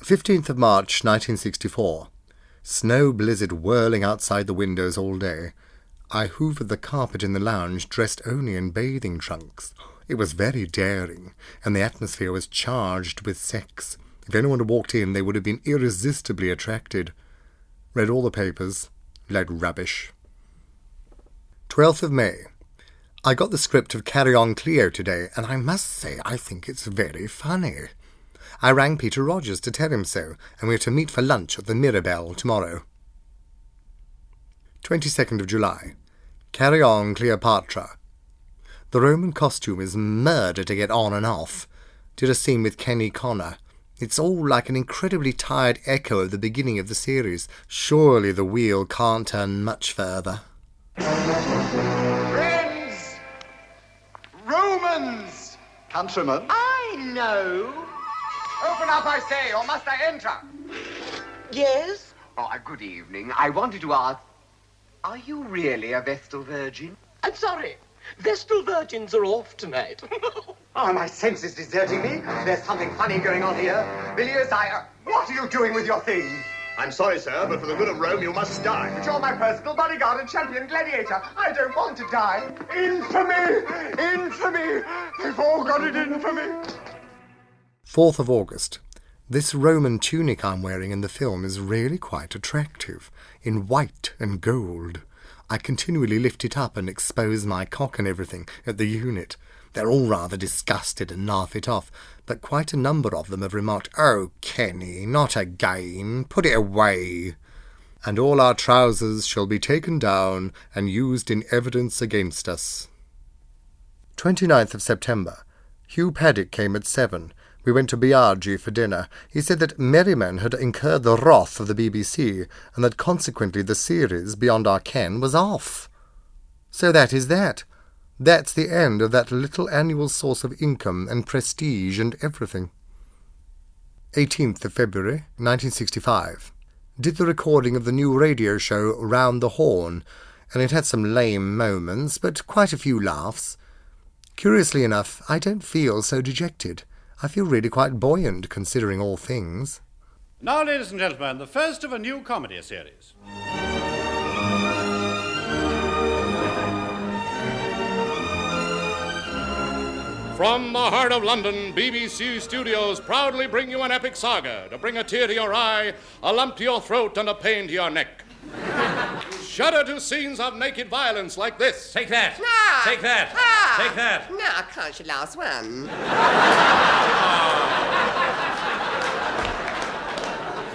15th of March, 1964. Snow blizzard whirling outside the windows all day. I hoovered the carpet in the lounge, dressed only in bathing trunks. It was very daring, and the atmosphere was charged with sex. If anyone had walked in, they would have been irresistibly attracted. Read all the papers. Like rubbish. 12th of May. I got the script of Carry On Cleo today, and I must say I think it's very funny. I rang Peter Rogers to tell him so, and we're to meet for lunch at the Mirabelle tomorrow. 22nd of July. Carry On Cleopatra. The Roman costume is murder to get on and off. Did a scene with Kenny Connor. It's all like an incredibly tired echo of the beginning of the series. Surely the wheel can't turn much further. Friends! Romans! Countrymen? I know. Open up, I say, or must I enter? Yes? Oh, good evening. I wanted to ask, are you really a Vestal Virgin? I'm sorry. Vestal virgins are off tonight. Oh, my senses deserting me. There's something funny going on here. Bilious, what are you doing with your thing? I'm sorry, sir, but for the good of Rome, you must die. But you're my personal bodyguard and champion gladiator. I don't want to die. Infamy! Infamy! They've all got it in for me. 4th of August. This Roman tunic I'm wearing in the film is really quite attractive, in white and gold. I continually lift it up and expose my cock and everything at the unit. They're all rather disgusted and laugh it off, but quite a number of them have remarked, "Oh, Kenny, not again, put it away." And all our trousers shall be taken down and used in evidence against us. 29th of September. Hugh Paddock came at 7. We went to Biaggi for dinner. He said that Merriman had incurred the wrath of the BBC, and that consequently the series, Beyond Our Ken, was off. So that is that. That's the end of that little annual source of income and prestige and everything. 18th of February, 1965. Did the recording of the new radio show Round The Horne, and it had some lame moments, but quite a few laughs. Curiously enough, I don't feel so dejected. I feel really quite buoyant, considering all things. Now, ladies and gentlemen, the first of a new comedy series. From the heart of London, BBC Studios proudly bring you an epic saga to bring a tear to your eye, a lump to your throat, and a pain to your neck. Shudder to scenes of naked violence like this. Take that! Ah! Take that! Ah! Take that! No, I can't your last one.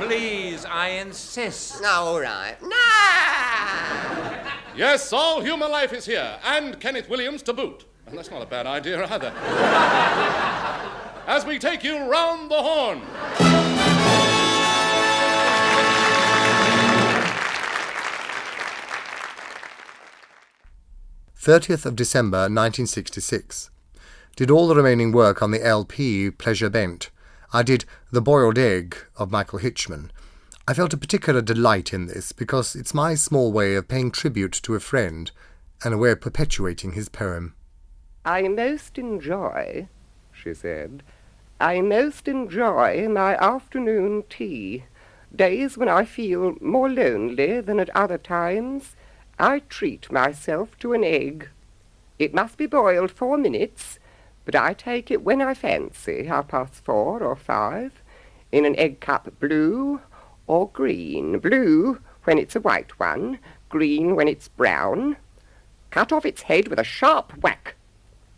Please, I insist. All right. No! Yes, all human life is here, and Kenneth Williams to boot. And that's not a bad idea either. As we take you round the horn. 30th of December, 1966. Did all the remaining work on the LP Pleasure Bent. I did The Boiled Egg of Michael Hitchman. I felt a particular delight in this because it's my small way of paying tribute to a friend and a way of perpetuating his poem. I most enjoy, she said, I most enjoy my afternoon tea. Days when I feel more lonely than at other times, I treat myself to an egg. It must be boiled 4 minutes, but I take it when I fancy, 4:30 or 5, in an egg cup blue or green. Blue when it's a white one, green when it's brown. Cut off its head with a sharp whack,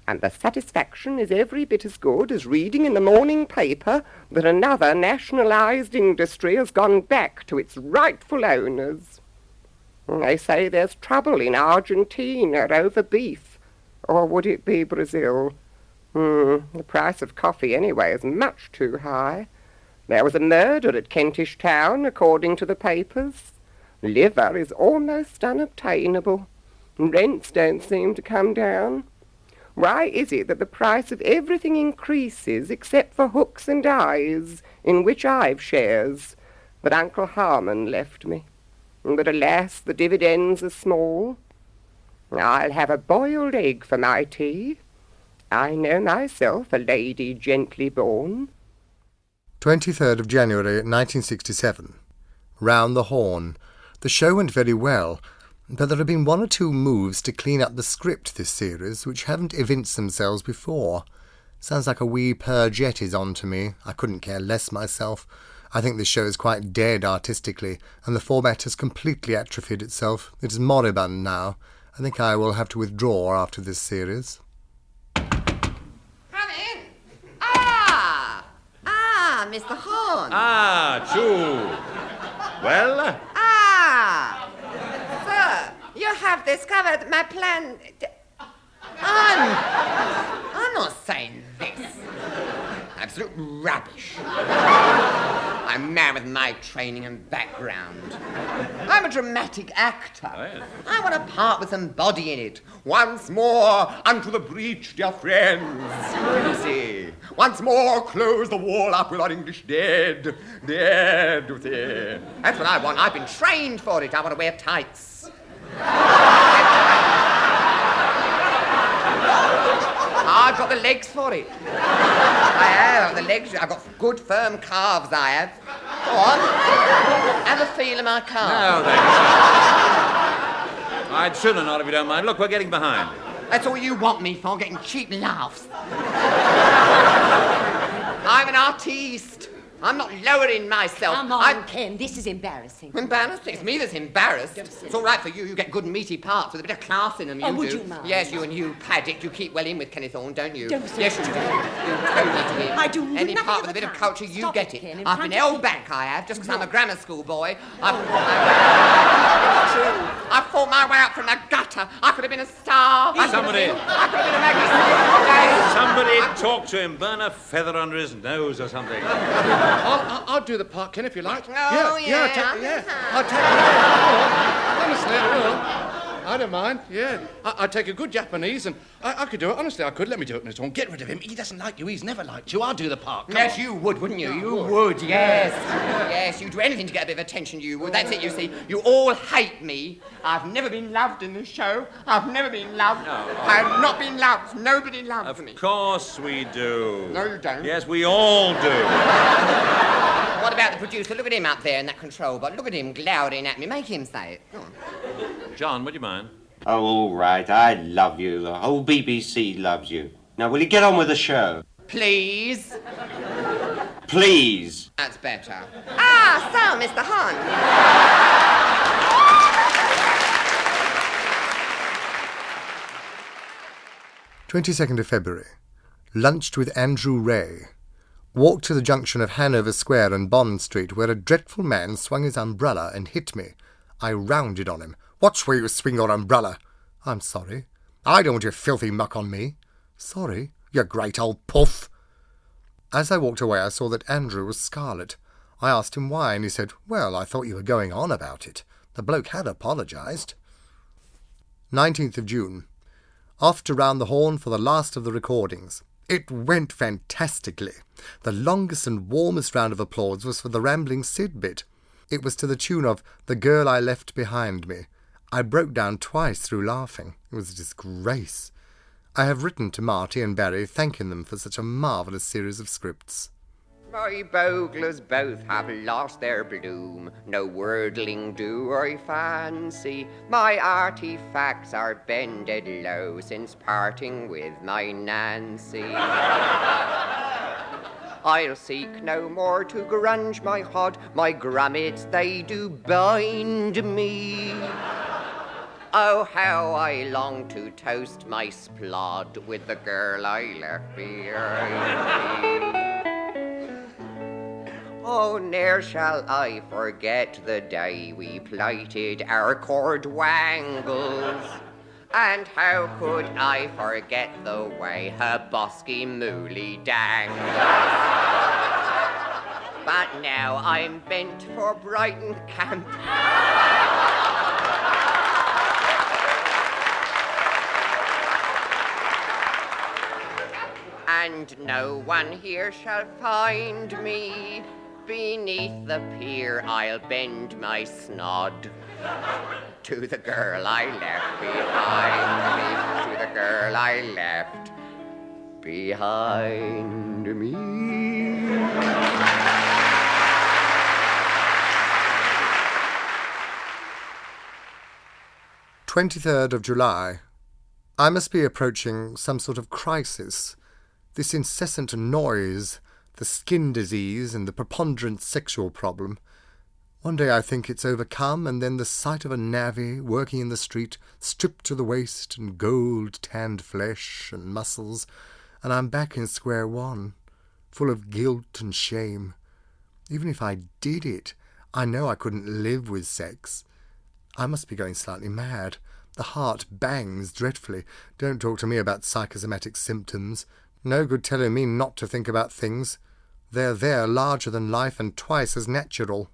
and the satisfaction is every bit as good as reading in the morning paper that another nationalized industry has gone back to its rightful owners. They say there's trouble in Argentina over beef, or would it be Brazil? The price of coffee anyway is much too high. There was a murder at Kentish Town, according to the papers. Liver is almost unobtainable. Rents don't seem to come down. Why is it that the price of everything increases except for hooks and eyes, in which I've shares, that Uncle Harmon left me? But alas, the dividends are small. I'll have a boiled egg for my tea. I know myself a lady gently born. 23rd of January 1967. Round the Horne. The show went very well, but there have been one or two moves to clean up the script this series which haven't evinced themselves before. Sounds like a wee purgette is on to me. I couldn't care less myself. I think this show is quite dead artistically, and the format has completely atrophied itself. It is moribund now. I think I will have to withdraw after this series. Come in. Mr. Horne. Choo. Well? Sir, you have discovered my plan. I'm not saying this. Absolute rubbish. I'm a man with my training and background. I'm a dramatic actor. Oh, yes. I want a part with some body in it. Once more, unto the breach, dear friends. You see. Once more, close the wall up with our English dead. Dead, you see. That's what I want. I've been trained for it. I want to wear tights. I've got the legs for it. I have the legs. I've got good firm calves, I have. Go on. Have a feel of my calves. No, thanks. I'd sooner not if you don't mind. Look, we're getting behind. That's all you want me for, getting cheap laughs. I'm an artiste. I'm not lowering myself. Come on, Ken, this is embarrassing. Embarrassing? It's me that's embarrassed. It's all right for you. You get good meaty parts with a bit of class in them, you do. Would you mind? Yes, you and you, Paddock. You keep well in with Kenneth Horne, don't you? Don't say yes, you do. You totally do. I do Any nothing part of with a the bit of kind. culture, you Stop get it, it. Ken, in I've front been of held me. back, I have, just because I'm a No. grammar school boy. I fought my way out from the gutter. I could have been a star. Somebody- I could have been a magazine. Somebody talk to him. Burn a feather under his nose or something. I'll do the part, Ken, if you like. Oh, yeah, I'll take it. Honestly, I will. I don't mind, yeah. I'd take a good Japanese and I could do it. Honestly, I could. Let me do it, Mr. Horne. Get rid of him. He doesn't like you. He's never liked you. I'll do the part. Come Yes, on. you would, wouldn't you? You would, yes. Yes, you'd do anything to get a bit of attention, you would. That's it, you see. You all hate me. I've never been loved in this show. I've never been loved. No. I've not been loved. Nobody loves me. Of course we do. No, you don't. Yes, we all do. What about the producer? Look at him up there in that control box. Look at him glowering at me. Make him say it. Go on. John, would you mind? Oh, all right. I love you. The whole BBC loves you. Now, will you get on with the show? Please. Please. That's better. So, Mr. Horne. 22nd of February. Lunched with Andrew Ray. Walked to the junction of Hanover Square and Bond Street, where a dreadful man swung his umbrella and hit me. I rounded on him. "Watch where you swing your umbrella." "I'm sorry." "I don't want your filthy muck on me." "Sorry, you great old puff." As I walked away, I saw that Andrew was scarlet. I asked him why, and he said, "Well, I thought you were going on about it." The bloke had apologised. 19th of June. Off to Round the Horne for the last of the recordings. It went fantastically. The longest and warmest round of applause was for the rambling Sid bit. It was to the tune of "The Girl I Left Behind Me." I broke down twice through laughing. It was a disgrace. I have written to Marty and Barry thanking them for such a marvellous series of scripts. My boglers both have lost their bloom, no wordling do I fancy. My artifacts are bended low since parting with my Nancy. I'll seek no more to grunge my hod, my grummets they do bind me. Oh, how I long to toast my splod with the girl I left behind me. Oh, ne'er shall I forget the day we plighted our cordwangles. And how could I forget the way her bosky mooly dangles? But now I'm bent for Brighton camp. And no one here shall find me. Beneath the pier I'll bend my snod to the girl I left behind me, to the girl I left behind me. 23rd of July. I must be approaching some sort of crisis. This incessant noise, the skin disease and the preponderant sexual problem. One day I think it's overcome, and then the sight of a navvy working in the street, stripped to the waist and gold-tanned flesh and muscles, and I'm back in square one, full of guilt and shame. Even if I did it, I know I couldn't live with sex. I must be going slightly mad. The heart bangs dreadfully. Don't talk to me about psychosomatic symptoms. No good telling me not to think about things. They're there, larger than life and twice as natural.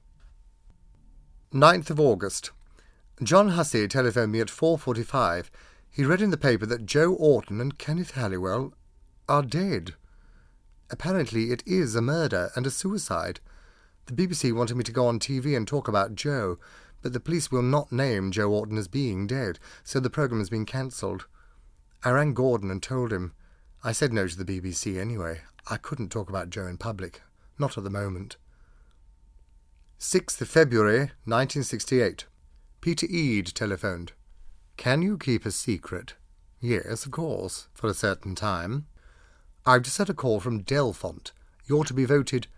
9th of August. John Hussey telephoned me at 4:45. He read in the paper that Joe Orton and Kenneth Halliwell are dead. Apparently it is a murder and a suicide. The BBC wanted me to go on TV and talk about Joe, but the police will not name Joe Orton as being dead, so the programme has been cancelled. I rang Gordon and told him. I said no to the BBC anyway. I couldn't talk about Joe in public. Not at the moment. 6th of February, 1968. Peter Eade telephoned. Can you keep a secret? Yes, of course, for a certain time. I've just had a call from Delfont. You're to be voted,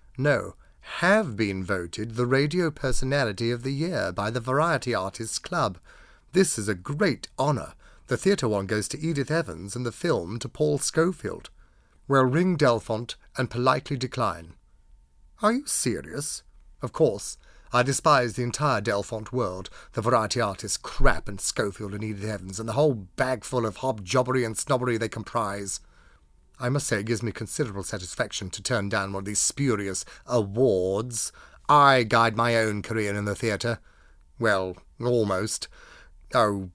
have been voted the Radio Personality of the Year by the Variety Artists Club. This is a great honour. The theatre one goes to Edith Evans and the film to Paul Schofield. Well, ring Delfont and politely decline. Are you serious? Of course. I despise the entire Delfont world, the Variety Artists crap and Schofield and Edith Evans, and the whole bagful of hobjobbery and snobbery they comprise. I must say it gives me considerable satisfaction to turn down one of these spurious awards. I guide my own career in the theatre. Well, almost. Oh,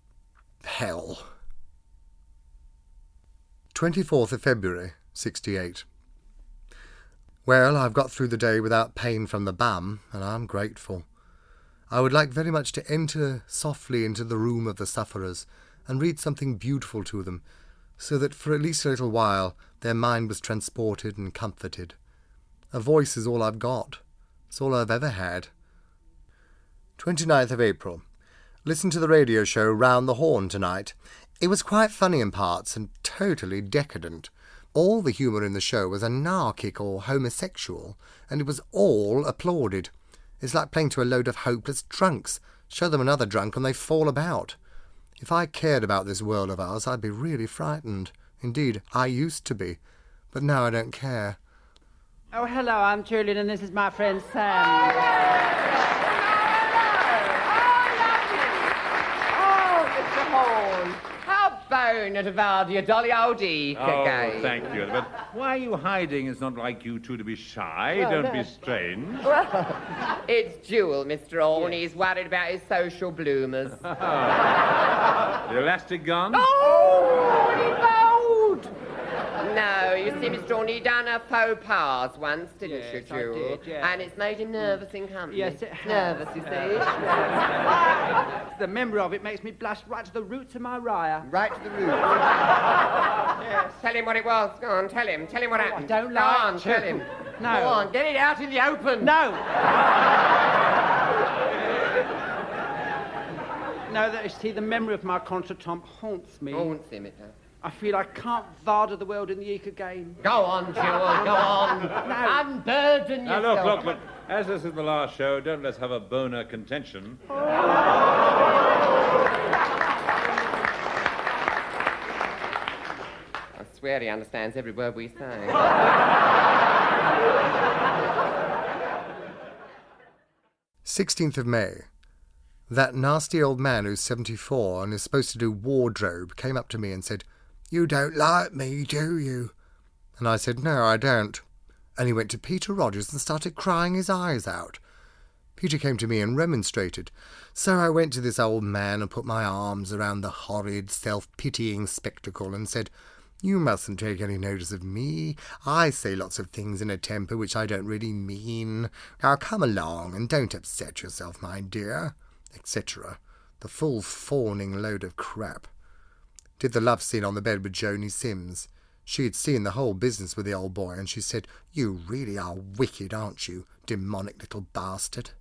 hell. 24th of February, 68. Well, I've got through the day without pain from the bum, and I'm grateful. I would like very much to enter softly into the room of the sufferers and read something beautiful to them, so that for at least a little while their mind was transported and comforted. A voice is all I've got. It's all I've ever had. 29th of April. Listened to the radio show Round The Horne tonight. It was quite funny in parts and totally decadent. All the humour in the show was anarchic or homosexual, and it was all applauded. It's like playing to a load of hopeless drunks. Show them another drunk and they fall about. If I cared about this world of ours, I'd be really frightened. Indeed, I used to be, but now I don't care. Oh, hello, I'm Julian, and this is my friend Sam. Mr. Horne, how bone at about your dolly old Eke again. Thank you. But why are you hiding? It's not like you two to be shy. Well, Don't be strange. Well, it's Jewel, Mr. Horne. Yes. He's worried about his social bloomers. The elastic gun? Oh, he bowed. No, you see, Mr. Horne, he done a faux pas once, didn't you, Jewel? I did, yeah. And it's made him nervous in company. Yes, it has. Nervous, you see. The memory of it makes me blush right to the roots of my raya. Right to the roots. Yes. Tell him what it was. Go on, tell him. Tell him what happened. I don't Go like on, to. tell him. No. Go on, get it out in the open. No. No, that you see, the memory of my contretemps haunts me. Haunts him, it does. I feel I can't varder the world in the Eke again. Go on, Jewel, go on. No. Unburden Now, yourself. look. As this is the last show, don't let's have a boner contention. I swear he understands every word we say. 16th of May. That nasty old man who's 74 and is supposed to do wardrobe came up to me and said, "You don't like me, do you?" And I said, "No, I don't." And he went to Peter Rogers and started crying his eyes out. Peter came to me and remonstrated. So I went to this old man and put my arms around the horrid, self-pitying spectacle and said, "You mustn't take any notice of me. I say lots of things in a temper which I don't really mean. Now come along and don't upset yourself, my dear," etc. The full fawning load of crap. Did the love scene on the bed with Joni Sims. She'd seen the whole business with the old boy, and she said, "You really are wicked, aren't you, demonic little bastard?"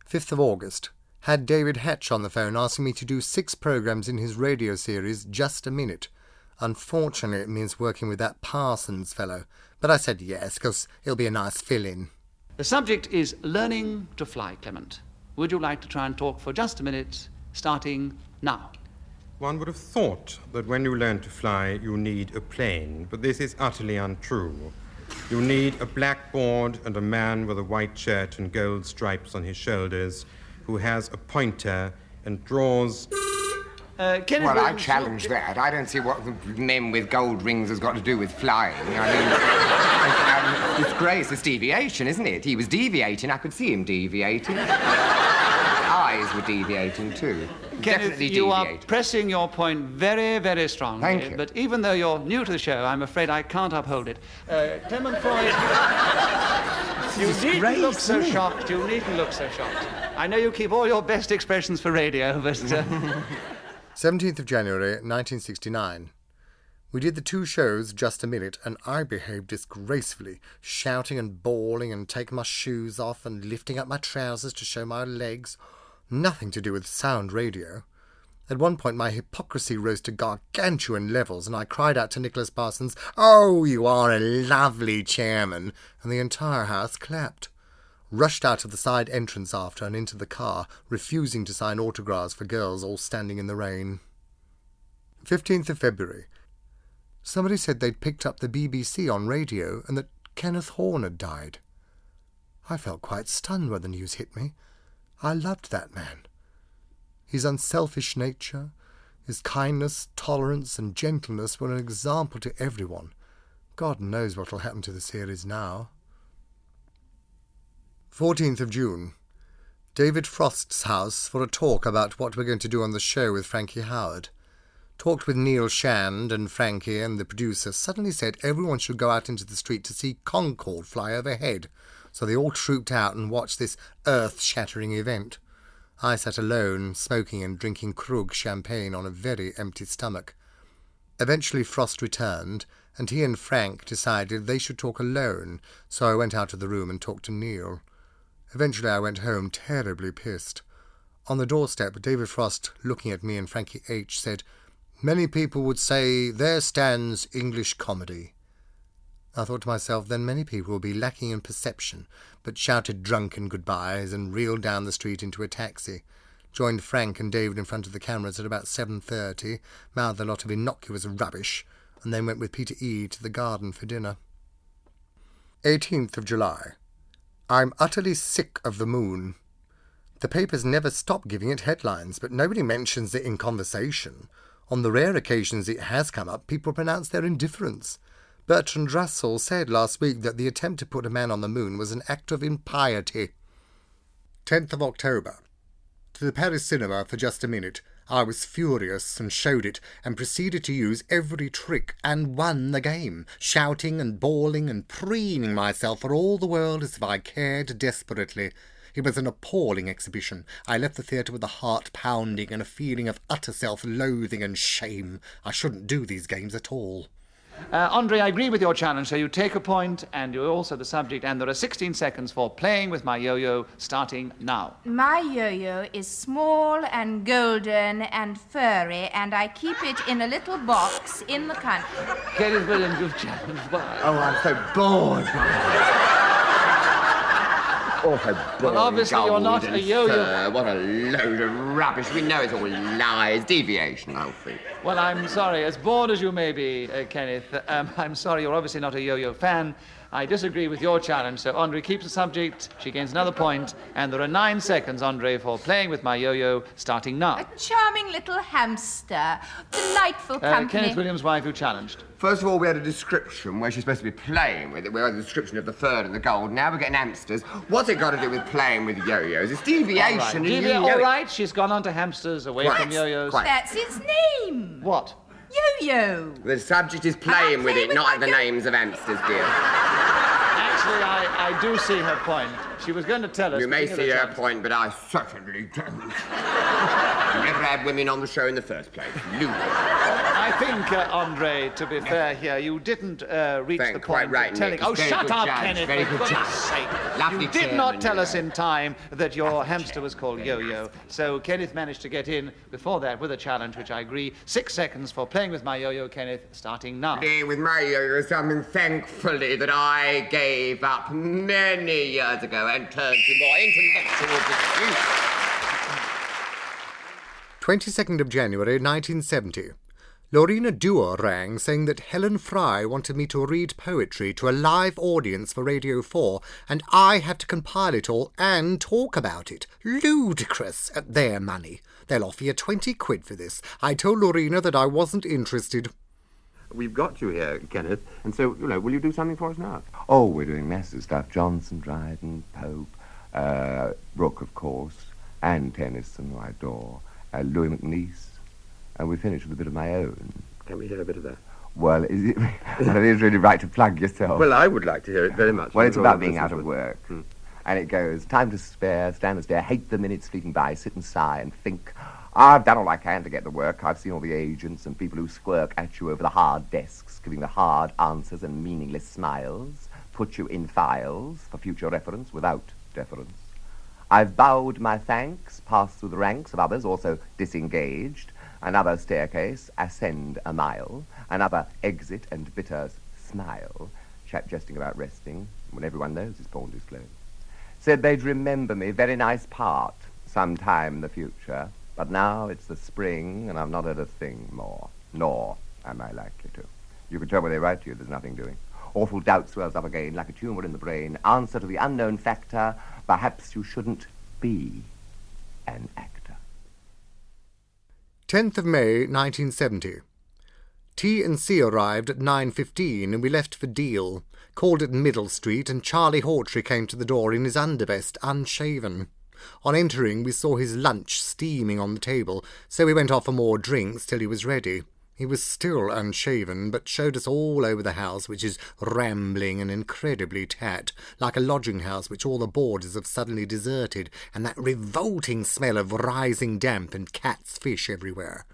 5th of August. had David Hatch on the phone asking me to do 6 programs in his radio series, Just a Minute. Unfortunately, it means working with that Parsons fellow, but I said yes, because it'll be a nice fill-in. The subject is learning to fly, Clement. Would you like to try and talk for just a minute, starting now? One would have thought that when you learn to fly, you need a plane, but this is utterly untrue. You need a blackboard and a man with a white shirt and gold stripes on his shoulders who has a pointer and draws... Well, I challenge that. I don't see what the men with gold rings has got to do with flying. I mean, disgrace, it's deviation, isn't it? He was deviating. I could see him deviating. Eyes were deviating, too. Kenneth, Definitely you are deviate. pressing your point very, very strongly. Thank you. But even though you're new to the show, I'm afraid I can't uphold it. Clement Freud... You needn't look so shocked. You needn't look so shocked. I know you keep all your best expressions for radio, but... 17th of January, 1969. We did the 2 shows, Just a Minute, and I behaved disgracefully, shouting and bawling and taking my shoes off and lifting up my trousers to show my legs. Nothing to do with sound radio. At one point my hypocrisy rose to gargantuan levels, and I cried out to Nicholas Parsons, "Oh, you are a lovely chairman," and the entire house clapped. Rushed out of the side entrance after and into the car, refusing to sign autographs for girls all standing in the rain. 15th of February. Somebody said they'd picked up the BBC on radio and that Kenneth Horne had died. I felt quite stunned when the news hit me. I loved that man. His unselfish nature, his kindness, tolerance and gentleness were an example to everyone. God knows what will happen to the series now. 14th of June. David Frost's house for a talk about what we're going to do on the show with Frankie Howard. Talked with Neil Shand, and Frankie and the producer suddenly said everyone should go out into the street to see Concorde fly overhead. So they all trooped out and watched this earth-shattering event. I sat alone, smoking and drinking Krug champagne on a very empty stomach. Eventually Frost returned, and he and Frank decided they should talk alone, so I went out of the room and talked to Neil. Eventually I went home terribly pissed. On the doorstep, David Frost, looking at me and Frankie H., said, "Many people would say, there stands English comedy." I thought to myself, then many people will be lacking in perception, but shouted drunken goodbyes and reeled down the street into a taxi. Joined Frank and David in front of the cameras at about 7:30, mouthed a lot of innocuous rubbish, and then went with Peter E. to the garden for dinner. 18th of July. I'm utterly sick of the moon. The papers never stop giving it headlines, but nobody mentions it in conversation. On the rare occasions it has come up, people pronounce their indifference. Bertrand Russell said last week that the attempt to put a man on the moon was an act of impiety. 10th of October. To the Paris cinema for Just a Minute. I was furious and showed it, and proceeded to use every trick, and won the game, shouting and bawling and preening myself for all the world as if I cared desperately. It was an appalling exhibition. I left the theatre with a heart pounding and a feeling of utter self-loathing and shame. I shouldn't do these games at all. Andre, I agree with your challenge, so you take a point, and you're also the subject, and there are 16 seconds for playing with my yo-yo, starting now. My yo-yo is small and golden and furry, and I keep it in a little box in the country. Kenneth Williams, you've challenged. Why? Oh, I'm so bored. Well, obviously you're not a yo-yo. What a load of rubbish. We know it's all lies, deviation, Alfie. Well, I'm sorry. As bored as you may be, Kenneth, I'm sorry you're obviously not a yo-yo fan. I disagree with your challenge, so Andre keeps the subject, she gains another point, and there are 9 seconds, Andre, for playing with my yo-yo, starting now. A charming little hamster. Delightful company. Kenneth Williams' wife, who challenged. First of all, we had a description where she's supposed to be playing with it. We had a description of the third and the gold. Now we're getting hamsters. What's it got to do with playing with yo-yos? It's deviation. All right, she's gone on to hamsters, away from yo-yos. That's its name. What? Yo-yo. The subject is playing with it, not the names of hamsters, dear. Actually, I do see her point. she was going to tell us... You may see her point, but I certainly don't. You never had women on the show in the first place. I think, Andre, to be fair here, you didn't reach the point quite right, of telling... Nick. Oh, Very shut good up, judge, Kenneth, very for good goodness judge. sake. Lovely You did chairman, not tell you us know. in time that your hamster was called Yo-Yo. So Kenneth managed to get in before that with a challenge, which I agree. 6 seconds for playing with my yo-yo, Kenneth, starting now. Playing with my yo-yo is something, thankfully, that I gave up many years ago and turned to more intellectual pursuits. 22nd of January, 1970. Lorena Dewar rang saying that Helen Fry wanted me to read poetry to a live audience for Radio 4, and I had to compile it all and talk about it. Ludicrous at their money. They'll offer you 20 quid for this. I told Lorena that I wasn't interested. We've got you here, Kenneth, and so, will you do something for us now? Oh, we're doing masses of stuff. Johnson, Dryden, Pope, Brooke, of course, and Tennyson, who I adore, Louis MacNeice, and we finish with a bit of my own. Can we hear a bit of that? Well, it is really right to plug yourself. Well, I would like to hear it very much. Well, it's about being out of work. And it goes, time to spare, stand and stare, hate the minutes fleeting by, sit and sigh and think, I've done all I can to get the work. I've seen all the agents and people who squirk at you over the hard desks, giving the hard answers and meaningless smiles, put you in files for future reference without deference. I've bowed my thanks, passed through the ranks of others, also disengaged, another staircase, ascend a mile, another exit and bitter smile, chap jesting about resting, when everyone knows his pawn is closed. Said they'd remember me, very nice part, sometime in the future, but now it's the spring and I've not heard a thing more, nor am I likely to. You can tell when they write to you there's nothing doing. Awful doubt swells up again like a tumour in the brain, answer to the unknown factor, perhaps you shouldn't be an actor. 10th of May, 1970. T&C arrived at 9:15 and we left for Deal, called at Middle Street, and Charlie Hawtrey came to the door in his undervest, unshaven. On entering, we saw his lunch steaming on the table, so we went off for more drinks till he was ready. He was still unshaven, but showed us all over the house, which is rambling and incredibly tat, like a lodging-house which all the boarders have suddenly deserted, and that revolting smell of rising damp and cat's fish everywhere.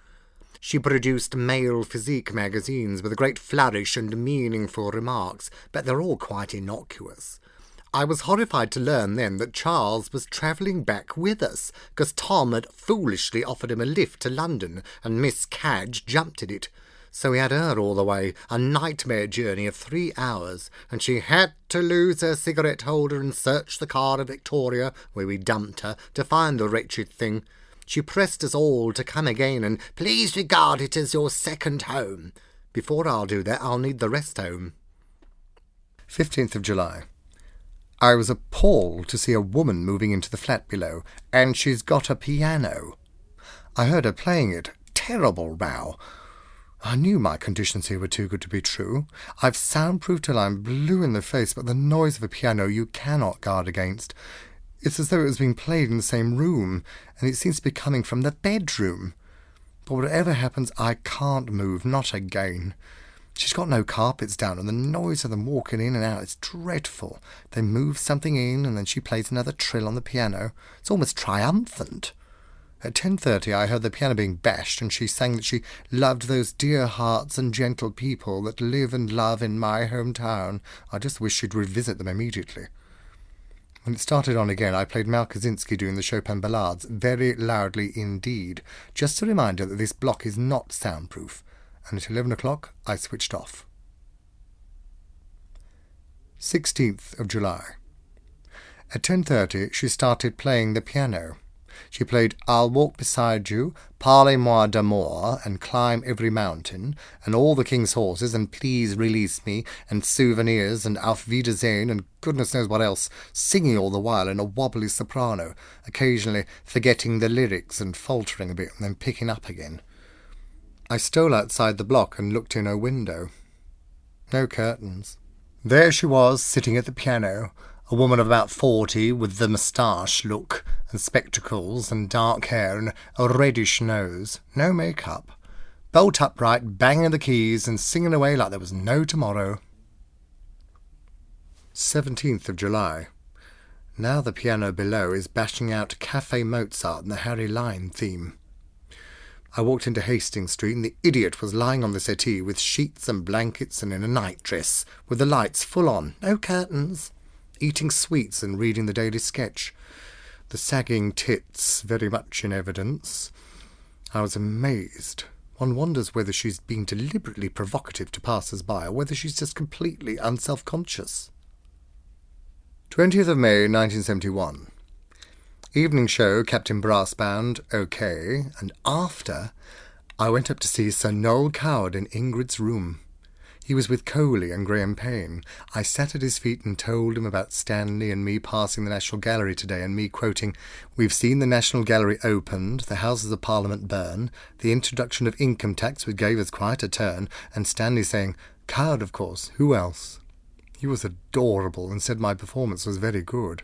She produced male physique magazines with a great flourish and meaningful remarks, but they're all quite innocuous. I was horrified to learn then that Charles was travelling back with us, because Tom had foolishly offered him a lift to London, and Miss Cadge jumped at it. So he had her all the way, a nightmare journey of 3 hours, and she had to lose her cigarette holder and search the car of Victoria, where we dumped her, to find the wretched thing. She pressed us all to come again, and please regard it as your second home. Before I'll do that, I'll need the rest home. 15th of July. I was appalled to see a woman moving into the flat below, and she's got a piano. I heard her playing it. Terrible row. I knew my conditions here were too good to be true. I've soundproofed till I'm blue in the face, but the noise of a piano you cannot guard against. It's as though it was being played in the same room, and it seems to be coming from the bedroom. But whatever happens, I can't move, not again. She's got no carpets down, and the noise of them walking in and out is dreadful. They move something in, and then she plays another trill on the piano. It's almost triumphant. At 10:30 I heard the piano being bashed, and she sang that she loved those dear hearts and gentle people that live and love in my hometown. I just wish she'd revisit them immediately. When it started on again, I played Malkazinski doing the Chopin ballades, very loudly indeed, just a reminder that this block is not soundproof. And at 11 o'clock I switched off. 16th of July. At 10:30 she started playing the piano. She played I'll Walk Beside You, Parlez-moi d'amour, and Climb Every Mountain, and All the King's Horses, and Please Release Me, and Souvenirs, and Auf Wiedersehen, and goodness knows what else, singing all the while in a wobbly soprano, occasionally forgetting the lyrics and faltering a bit and then picking up again. I stole outside the block and looked in her window. No curtains. There she was, sitting at the piano, a woman of about 40, with the moustache look, and spectacles, and dark hair, and a reddish nose. No make-up. Bolt upright, banging the keys, and singing away like there was no tomorrow. 17th of July. Now the piano below is bashing out Café Mozart and the Harry Lime theme. I walked into Hastings Street, and the idiot was lying on the settee with sheets and blankets and in a nightdress, with the lights full on, no curtains, eating sweets and reading the Daily Sketch. The sagging tits very much in evidence. I was amazed. One wonders whether she's being deliberately provocative to passers-by, or whether she's just completely unself-conscious. 20th of May, 1971. Evening show, Captain Brass Band, OK, and after, I went up to see Sir Noel Coward in Ingrid's room. He was with Coley and Graham Payne. I sat at his feet and told him about Stanley and me passing the National Gallery today, and me quoting, "We've seen the National Gallery opened, the Houses of Parliament burn, the introduction of income tax which gave us quite a turn," and Stanley saying, "Coward, of course, who else?" He was adorable and said my performance was very good.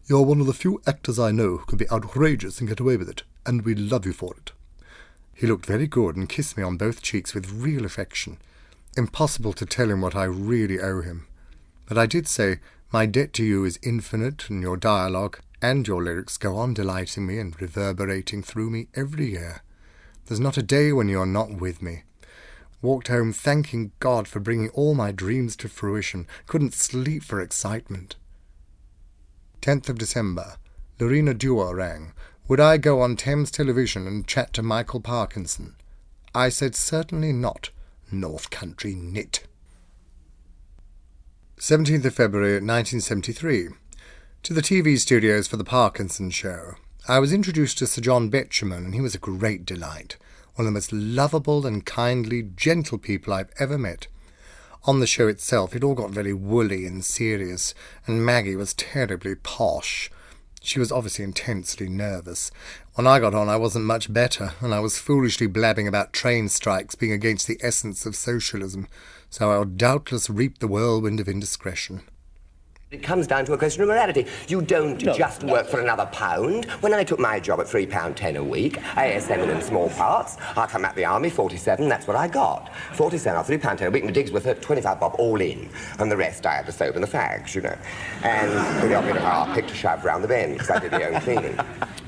"You're one of the few actors I know who can be outrageous and get away with it, and we love you for it." He looked very good and kissed me on both cheeks with real affection. Impossible to tell him what I really owe him. But I did say, "My debt to you is infinite, and your dialogue and your lyrics go on delighting me and reverberating through me every year. There's not a day when you are not with me." Walked home thanking God for bringing all my dreams to fruition. Couldn't sleep for excitement. 10th of December. Lorena Dewar rang. Would I go on Thames Television and chat to Michael Parkinson? I said certainly not. North Country nit. 17th of February 1973. To the TV studios for the Parkinson show. I was introduced to Sir John Betjeman, and he was a great delight. One of the most lovable and kindly, gentle people I've ever met. On the show itself, it all got very woolly and serious, and Maggie was terribly posh. She was obviously intensely nervous. When I got on, I wasn't much better, and I was foolishly blabbing about train strikes being against the essence of socialism, so I'll doubtless reap the whirlwind of indiscretion. It comes down to a question of morality. You don't just work for another £1. When I took my job at £3.10 a week, ASM in small parts, I come out the army, 47, that's what I got. 47, or £3.10 a week, my digs were 25 bob all in. And the rest I had the soap and the fags, you know. And with the odd bit of hard-pick to shove round the bend, because I did my own cleaning.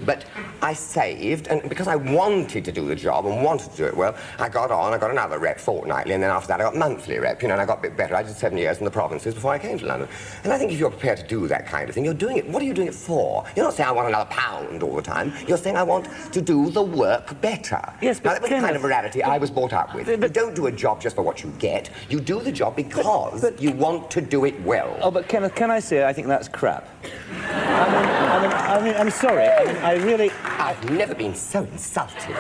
But I saved, and because I wanted to do the job and wanted to do it well, I got on, I got another rep fortnightly, and then after that I got monthly rep, you know, and I got a bit better. I did 7 years in the provinces before I came to London. And I think if you're prepared to do that kind of thing, you're doing it. What are you doing it for? You're not saying I want another £1 all the time. You're saying I want to do the work better. Yes, but now, that was the kind of morality I was brought up with. You don't do a job just for what you get. You do the job because you want to do it well. Oh, but Kenneth, can I say I think that's crap? I mean, I'm sorry. I mean, I really... I've never been so insulted.